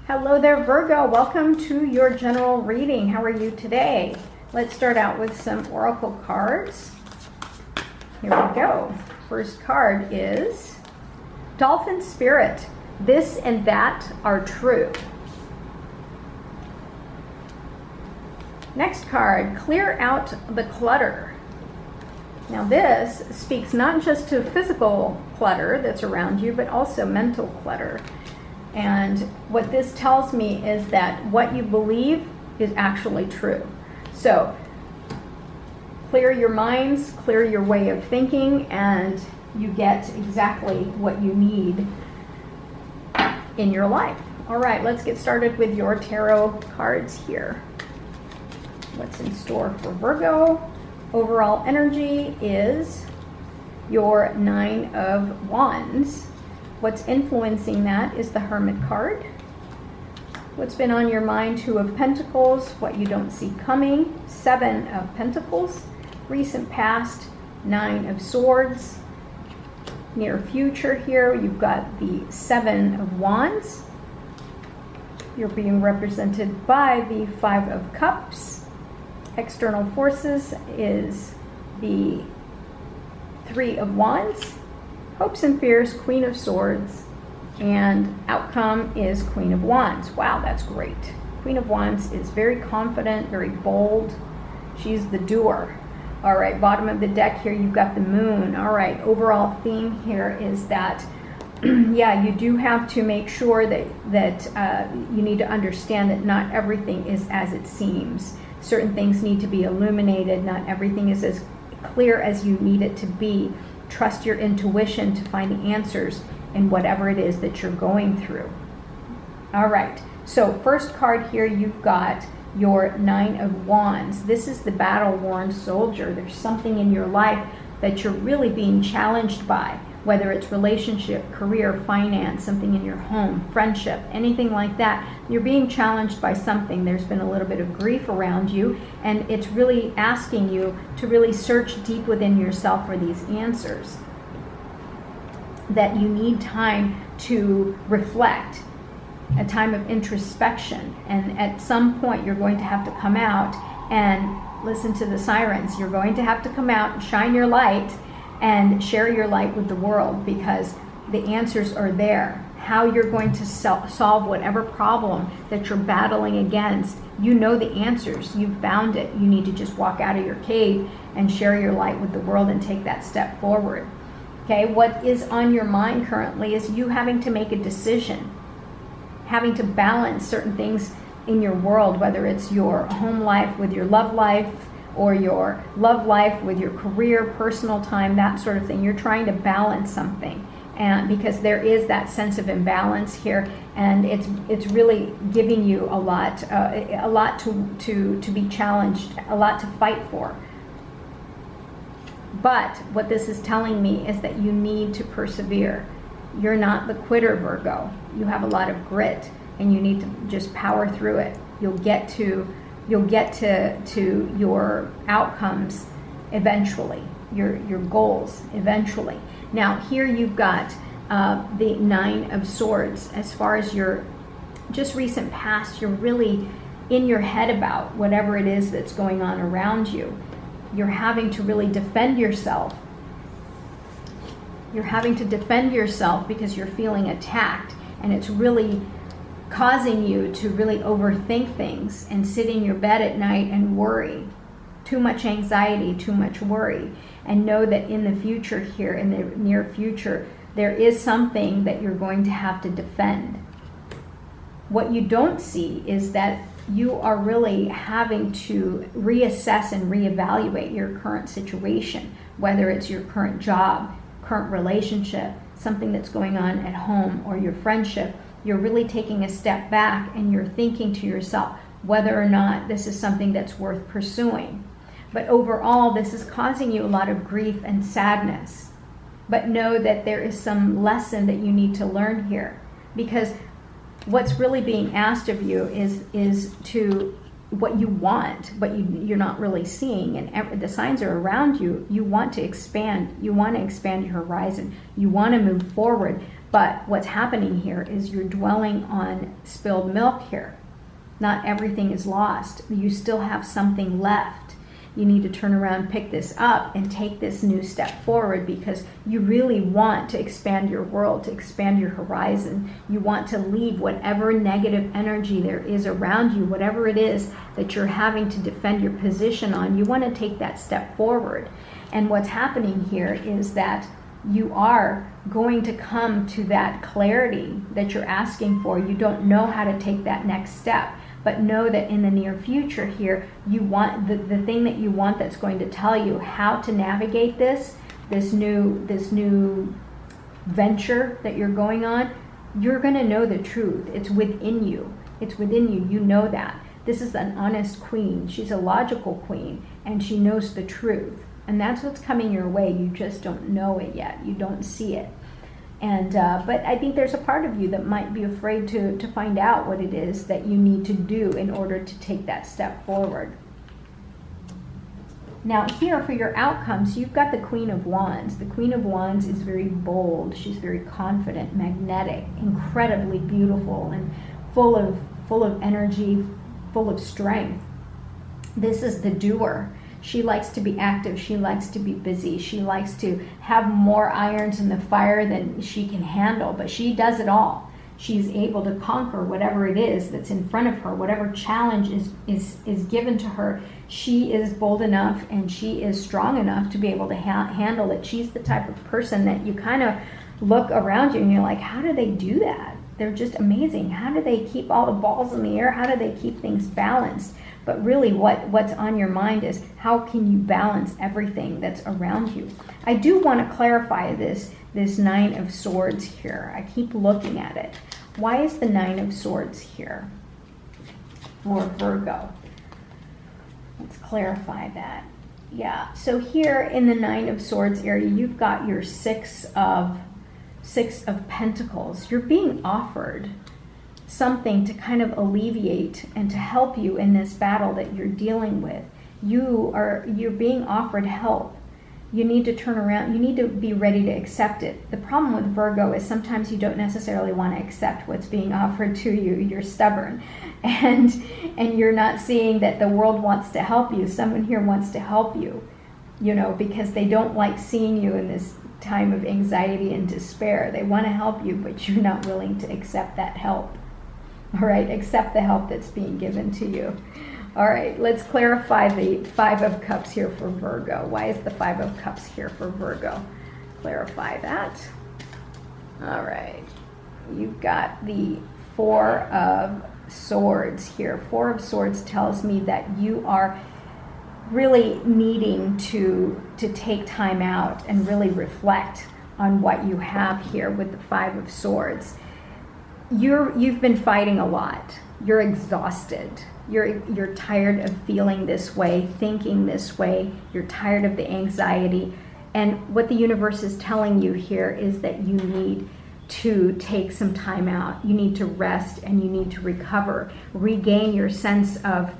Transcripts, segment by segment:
Hello there, Virgo. Welcome to your general reading. How are you today? Let's start out with some oracle cards. Here we go. First card is Dolphin Spirit. This and that are true. Next card, Clear Out the Clutter. Now this speaks not just to physical clutter that's around you, but also mental clutter. And what this tells me is that what you believe is actually true. So clear your minds, clear your way of thinking, and you get exactly what you need in your life. All right, let's get started with your tarot cards here. What's in store for Virgo? Overall energy is your Nine of Wands. What's influencing that is the Hermit card. What's been on your mind? Two of Pentacles. What you don't see coming. Seven of Pentacles. Recent past. Nine of Swords. Near future here, you've got the Seven of Wands. You're being represented by the Five of Cups. External forces is the Three of Wands. Hopes and fears, Queen of Swords, and outcome is Queen of Wands. Wow, that's great. Queen of Wands is very confident, very bold. She's the doer. All right, bottom of the deck here, you've got the Moon. All right, overall theme here is that, yeah, you do have to make sure that you need to understand that not everything is as it seems. Certain things need to be illuminated. Not everything is as clear as you need it to be. Trust your intuition to find the answers in whatever it is that you're going through. All right, so first card here, you've got your Nine of Wands. This is the battle-worn soldier. There's something in your life that you're really being challenged by, whether it's relationship, career, finance, something in your home, friendship, anything like that. You're being challenged by something. There's been a little bit of grief around you, and it's really asking you to really search deep within yourself for these answers. That you need time to reflect, a time of introspection, and at some point you're going to have to come out and listen to the sirens. You're going to have to come out and shine your light and share your light with the world, because the answers are there. How you're going to solve whatever problem that you're battling against, you know the answers. You've found it. You need to just walk out of your cave and share your light with the world and take that step forward. Okay, what is on your mind currently is you having to make a decision, having to balance certain things in your world, whether it's your home life with your love life, or your love life with your career, personal time, that sort of thing. You're trying to balance something, and because there is that sense of imbalance here, and it's really giving you a lot to be challenged, a lot to fight for. But what this is telling me is that you need to persevere. You're not the quitter, Virgo. You have a lot of grit, and you need to just power through it. You'll get to your outcomes eventually, your goals eventually. Now here you've got the Nine of Swords. As far as your just recent past, you're really in your head about whatever it is that's going on around you. You're having to really defend yourself. You're having to defend yourself because you're feeling attacked, and it's really causing you to really overthink things and sit in your bed at night and worry. Too much anxiety, too much worry. And know that in the future here, in the near future, there is something that you're going to have to defend. What you don't see is that you are really having to reassess and reevaluate your current situation, whether it's your current job, current relationship, something that's going on at home, or your friendship. You're really taking a step back and you're thinking to yourself whether or not this is something that's worth pursuing. But overall, this is causing you a lot of grief and sadness. But know that there is some lesson that you need to learn here, because what's really being asked of you is to what you want, but you're not really seeing, and the signs are around you. You want to expand. You want to expand your horizon. You want to move forward, But what's happening here is you're dwelling on spilled milk here. Not everything is lost. You still have something left. You need to turn around, pick this up, and take this new step forward, because you really want to expand your world, to expand your horizon. You want to leave whatever negative energy there is around you, whatever it is that you're having to defend your position on. You want to take that step forward. And what's happening here is that you are going to come to that clarity that you're asking for. You don't know how to take that next step. But know that in the near future here, you want the thing that you want that's going to tell you how to navigate this new venture that you're going on. You're going to know the truth. It's within you. It's within you. You know that. This is an honest queen. She's a logical queen, and she knows the truth. And that's what's coming your way. You just don't know it yet. You don't see it. And but I think there's a part of you that might be afraid to find out what it is that you need to do in order to take that step forward. Now here for your outcomes, you've got the Queen of Wands. The Queen of Wands is very bold. She's very confident, magnetic, incredibly beautiful, and full of energy, full of strength. This is the doer. She likes to be active. She likes to be busy. She likes to have more irons in the fire than she can handle, but she does it all. She's able to conquer whatever it is that's in front of her, whatever challenge is given to her. She is bold enough and she is strong enough to be able to handle it. She's the type of person that you kind of look around you and you're like, how do they do that? They're just amazing. How do they keep all the balls in the air? How do they keep things balanced? But really what's on your mind is, how can you balance everything that's around you? I do want to clarify this Nine of Swords here. I keep looking at it. Why is the Nine of Swords here for Virgo? Let's clarify that. Yeah, so here in the Nine of Swords area, you've got your Six of Pentacles. You're being offered something to kind of alleviate and to help you in this battle that you're dealing with. You're being offered help. You need to turn around. You need to be ready to accept it. The problem with Virgo is sometimes you don't necessarily want to accept what's being offered to you. You're stubborn, and you're not seeing that the world wants to help you. Someone here wants to help you, because they don't like seeing you in this time of anxiety and despair. They want to help you, but you're not willing to accept that help. All right, accept the help that's being given to you. All right, let's clarify the Five of Cups here for Virgo. Why is the Five of Cups here for Virgo? Clarify that. All right, you've got the Four of Swords here. Four of Swords tells me that you are really needing to take time out and really reflect on what you have here with the Five of Swords. You've been fighting a lot. You're exhausted. You're tired of feeling this way, thinking this way. You're tired of the anxiety. And what the universe is telling you here is that you need to take some time out. You need to rest and you need to recover, regain your sense of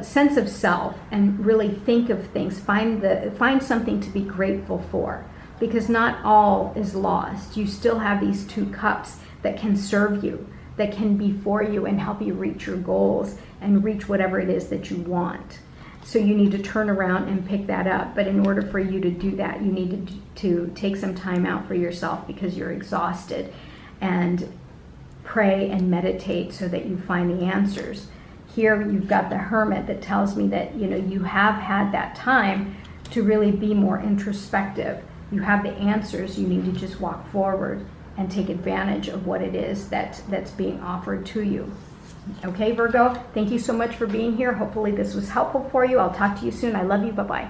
self, and really think of things. Find something to be grateful for, because not all is lost. You still have these two cups that can serve you, that can be for you and help you reach your goals and reach whatever it is that you want. So you need to turn around and pick that up. But in order for you to do that, you need to take some time out for yourself, because you're exhausted, and pray and meditate so that you find the answers. Here you've got the Hermit that tells me that you have had that time to really be more introspective. You have the answers. You need to just walk forward and take advantage of what it is that's being offered to you. Okay, Virgo, thank you so much for being here. Hopefully this was helpful for you. I'll talk to you soon. I love you. Bye-bye.